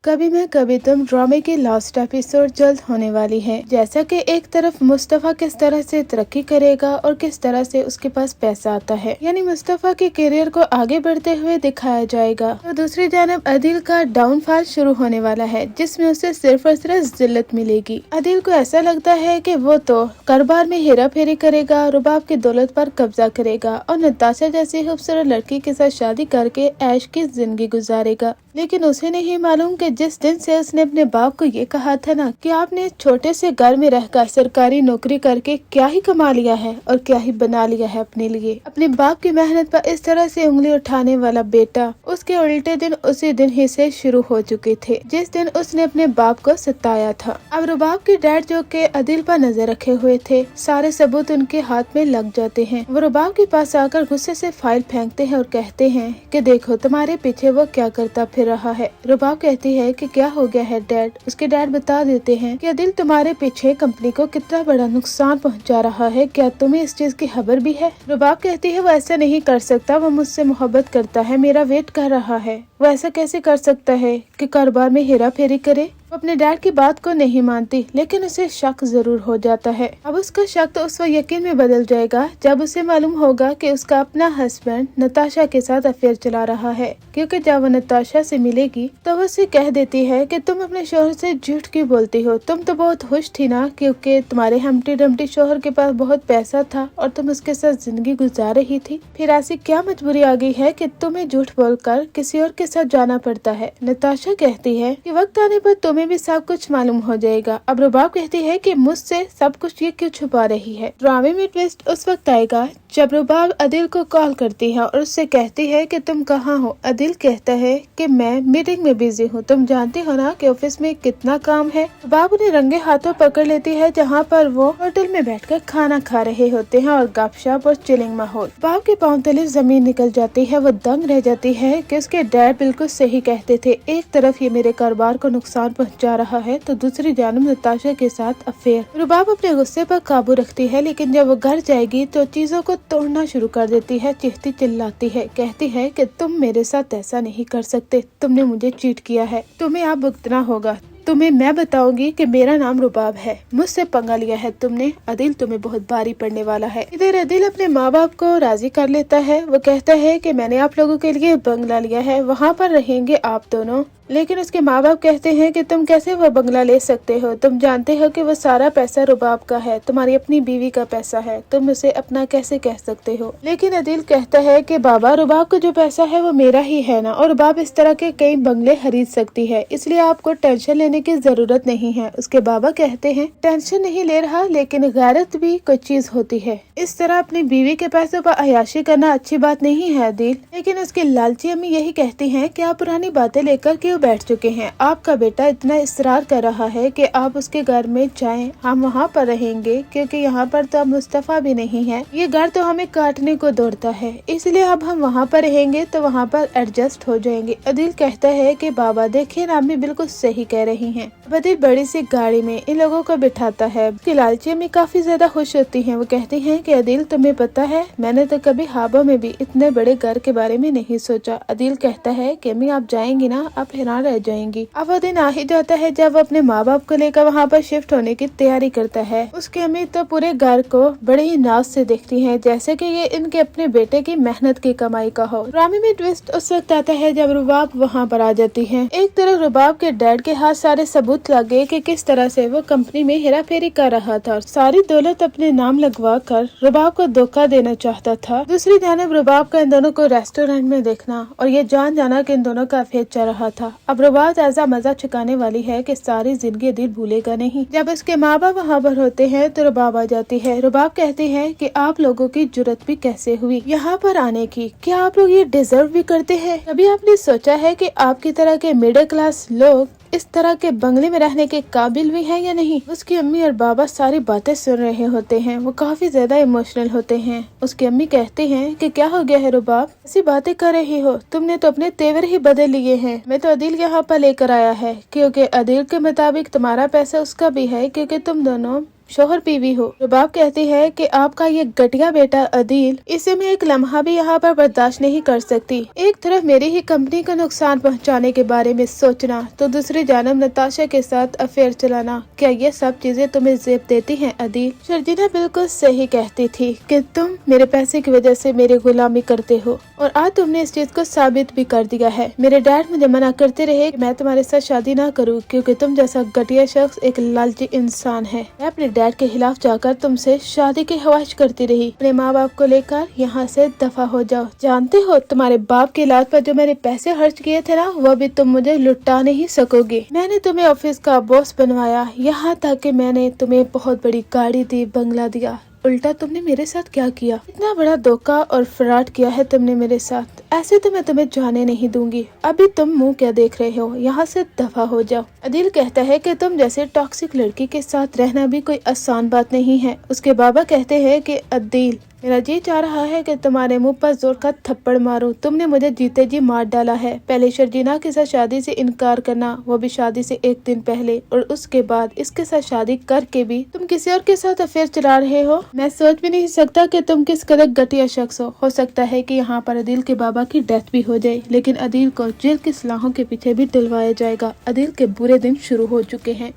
कभी मैं कभी तुम ड्रामे की लास्ट एपिसोड जल्द होने वाली है। जैसा कि एक तरफ मुस्तफा किस तरह से तरक्की करेगा और किस तरह से उसके पास पैसा आता है, यानी मुस्तफा के करियर को आगे बढ़ते हुए दिखाया जाएगा, तो दूसरी जानब अदिल का डाउनफॉल शुरू होने वाला है, जिसमें उसे सिर्फ और सिर्फ जिल्लत मिलेगी। अदिल को ऐसा लगता है कि वो तो कारोबार में हेरा फेरी करेगा, रुबाब की दौलत पर कब्जा करेगा और नताशा जैसी खूबसूरत लड़की के साथ शादी करके ऐश की जिंदगी गुजारेगा। लेकिन उसे नहीं मालूम कि जिस दिन से उसने अपने बाप को ये कहा था ना कि आपने छोटे से घर में रहकर सरकारी नौकरी करके क्या ही कमा लिया है और क्या ही बना लिया है अपने लिए, अपने बाप की मेहनत पर इस तरह से उंगली उठाने वाला बेटा, उसके उल्टे दिन उसी दिन ही से शुरू हो चुके थे जिस दिन उसने अपने बाप को सताया था। अब रुबाब के डैड जो के अदिल पर नजर रखे हुए थे, सारे सबूत उनके हाथ में लग जाते हैं। वो रुबाब के पास आकर गुस्से से फाइल फेंकते हैं और कहते हैं कि देखो तुम्हारे पीछे वो क्या करता फिर रहा है। रुबाब कहती है कि क्या हो गया है डैड। उसके डैड बता देते हैं कि अदिल तुम्हारे पीछे कंपनी को कितना बड़ा नुकसान पहुंचा रहा है, क्या तुम्हें इस चीज की खबर भी है। रुबाब कहती है वो ऐसा नहीं कर सकता, वो मुझसे मोहब्बत करता है, मेरा वेट कर रहा है, वो ऐसा कैसे कर सकता है कि कारोबार में हेरा फेरी करे। वो अपने डैड की बात को नहीं मानती, लेकिन उसे शक जरूर हो जाता है। अब उसका शक तो उस वक्त यकीन में बदल जाएगा जब उसे मालूम होगा कि उसका अपना हस्बैंड नताशा के साथ अफेयर चला रहा है, क्योंकि जब वो नताशा से मिलेगी तो वो उसे कह देती है कि तुम अपने शोहर से झूठ क्यों बोलती हो, तुम तो बहुत खुश थी ना क्योंकि तुम्हारे हमटी डमटी शोहर के पास बहुत पैसा था और तुम उसके साथ जिंदगी गुजार रही थी, फिर ऐसी क्या मजबूरी आ गई है कि तुम्हें झूठ बोलकर किसी और के साथ जाना पड़ता है। नताशा कहती है कि वक्त आने पर तुम्हें भी सब कुछ मालूम हो जाएगा। अब रुबाब कहती है कि मुझसे सब कुछ ये क्यों छुपा रही है। ड्रामे में ट्विस्ट उस वक्त आएगा जब रुबाब अदिल को कॉल करती है और उससे कहती है कि तुम कहाँ हो। अदिल कहता है कि मैं मीटिंग में बिजी हूँ, तुम जानती हो ना कि ऑफिस में कितना काम है। रुबाब उन्हें रंगे हाथों पकड़ लेती है जहाँ पर वो होटल में बैठकर खाना खा रहे होते हैं और गपशप और चिलिंग माहौल। रुबाब के पांव तले जमीन निकल जाती है, वो दंग रह जाती है कि उसके डैड बिल्कुल सही कहते थे, एक तरफ ये मेरे कारोबार को नुकसान पहुँचा रहा है तो दूसरी जानब नताशा के साथ अफेयर। रुबाब अपने गुस्से पर काबू रखती है, लेकिन जब वो घर जाएगी तो चीजों को तोड़ना शुरू कर देती है, चीखती चिल्लाती है, कहती है कि तुम मेरे साथ ऐसा नहीं कर सकते, तुमने मुझे चीट किया है, तुम्हें अब भुगतना होगा, तुम्हें मैं बताऊंगी कि मेरा नाम रुबाब है, मुझसे पंगा लिया है तुमने, अदिल तुम्हें बहुत भारी पड़ने वाला है। इधर अदिल अपने माँ बाप को राजी कर लेता है, वो कहता है कि मैंने आप लोगों के लिए बंगला लिया है, वहाँ पर रहेंगे आप दोनों। लेकिन उसके माँ बाप कहते हैं कि तुम कैसे वो बंगला ले सकते हो, तुम जानते हो कि वो सारा पैसा रुबाब का है, तुम्हारी अपनी बीवी का पैसा है, तुम उसे अपना कैसे कह सकते हो। लेकिन अदिल कहता है कि बाबा रुबाब का जो पैसा है वो मेरा ही है ना, और रुबाब इस तरह के कई बंगले खरीद सकती है, इसलिए आपको टेंशन लेने की जरूरत नहीं है। उसके बाबा कहते हैं टेंशन नहीं ले रहा, लेकिन गैरत भी कोई चीज होती है, इस तरह अपनी बीवी के पैसों पर अयाशी करना अच्छी बात नहीं है अदिल। लेकिन उसकी लालची अम्मी यही कहती हैं कि आप पुरानी बातें लेकर क्यों बैठ चुके हैं, आपका बेटा इतना इसरार कर रहा है कि आप उसके घर में जाएं, हम वहाँ पर रहेंगे, क्योंकि यहाँ पर तो अब मुस्तफा भी नहीं है, ये घर तो हमें काटने को दौड़ता है, इसलिए अब हम वहाँ पर रहेंगे तो वहाँ पर एडजस्ट हो जाएंगे। अदिल कहता है कि बाबा देखिए ना, अम्मी बिल्कुल सही कह रही हैं। अदिल बड़ी सी गाड़ी में इन लोगों को बिठाता है, उसकी लालची अम्मी काफी ज्यादा खुश होती है, वो कहती है कि अदिल तुम्हें पता है मैंने तो कभी ख्वाबों में भी इतने बड़े घर के बारे में नहीं सोचा। अदिल कहता है कि अम्मी आप जाएंगी ना, आप हैरान रह जाएंगी। अब वो दिन आ ही जाता है जब वो अपने माँ बाप को लेकर वहाँ पर शिफ्ट होने की तैयारी करता है। उसकी अम्मी तो पूरे घर को बड़े ही नाज से देखती हैं, जैसे कि ये इनके अपने बेटे की मेहनत की कमाई का हो। ड्रामे में ट्विस्ट उस वक्त आता है जब रुबाब वहाँ पर आ जाती है। एक तरफ रुबाब के डैड के हाथ सारे सबूत लग गए कि किस तरह से वो कंपनी में हेरा फेरी कर रहा था और सारी दौलत अपने नाम लगवा कर रुबाब को धोखा देना चाहता था। दूसरी जानब रुबाब का इन दोनों को रेस्टोरेंट में देखना और ये जान जाना कि इन दोनों का अफेयर चल रहा था। अब रुबाब ऐसा मजा चुकाने वाली है कि सारी जिंदगी दिल भूलेगा नहीं। जब उसके माँ बाप वहाँ पर होते हैं तो रुबाब आ जाती है। रुबाब कहती है कि आप लोगों की जुर्रत भी कैसे हुई यहाँ पर आने की, क्या आप लोग ये डिजर्व भी करते हैं? कभी आपने सोचा है कि आपकी तरह के मिडिल क्लास लोग इस तरह के बंगले में रहने के काबिल भी हैं या नहीं? उसकी अम्मी और बाबा सारी बातें सुन रहे होते हैं, वो काफी ज्यादा इमोशनल होते हैं। उसकी अम्मी कहती हैं कि क्या हो गया है रुबाब, ऐसी बातें कर रही हो, तुमने तो अपने तेवर ही बदल लिए हैं। मैं तो अदिल यहाँ पर लेकर आया है, क्योंकि अदिल के मुताबिक तुम्हारा पैसा उसका भी है, क्योंकि तुम दोनों शोहर बीवी हो। रुबाब कहती है कि आपका ये घटिया बेटा अदील, इसे मैं एक लम्हा भी यहाँ पर बर्दाश्त नहीं कर सकती। एक तरफ मेरी ही कंपनी को नुकसान पहुँचाने के बारे में सोचना, तो दूसरी जानब नताशा के साथ अफेयर चलाना, क्या ये सब चीजें तुम्हें जेब देती हैं अदील? शर्जीना बिल्कुल सही कहती थी कि तुम मेरे पैसे की वजह से मेरी गुलामी करते हो, और आज तुमने इस चीज को साबित भी कर दिया है। मेरे डैड मुझे मना करते रहे कि मैं तुम्हारे साथ शादी ना करूँ, क्योंकि तुम जैसा घटिया शख्स एक लालची इंसान है। मैं अपने डैड के खिलाफ जाकर तुमसे शादी की ख्वाहिश करती रही। अपने माँ बाप को लेकर यहाँ से दफा हो जाओ। जानते हो, तुम्हारे बाप के इलाज पर जो मैंने पैसे खर्च किए थे ना, वो भी तुम मुझे लुटा नहीं सकोगे। मैंने तुम्हें ऑफिस का बॉस बनवाया, यहाँ तक कि मैंने तुम्हें बहुत बड़ी गाड़ी दी, बंगला दिया। उल्टा तुमने मेरे साथ क्या किया? इतना बड़ा धोखा और फ्रॉड किया है तुमने मेरे साथ। ऐसे तो मैं तुम्हें जाने नहीं दूंगी। अभी तुम मुंह क्या देख रहे हो? यहाँ से दफा हो जाओ। अदील कहता है कि तुम जैसे टॉक्सिक लड़की के साथ रहना भी कोई आसान बात नहीं है। उसके बाबा कहते हैं कि अदील, मेरा जी चाह रहा है कि तुम्हारे मुंह पर जोर का थप्पड़ मारूं। तुमने मुझे जीते जी मार डाला है। पहले शर्जीना के साथ शादी से इनकार करना, वो भी शादी से एक दिन पहले, और उसके बाद इसके साथ शादी करके भी तुम किसी और के साथ अफेयर चला रहे हो। मैं सोच भी नहीं सकता कि तुम किस कदर घटिया शख्स हो सकता है कि यहाँ पर अदील के बाबा की डेथ भी हो जाए, लेकिन अदील को जेल की सलाहों के पीछे भी दिलवाया जाएगा। अदील के बुरे दिन शुरू हो चुके हैं।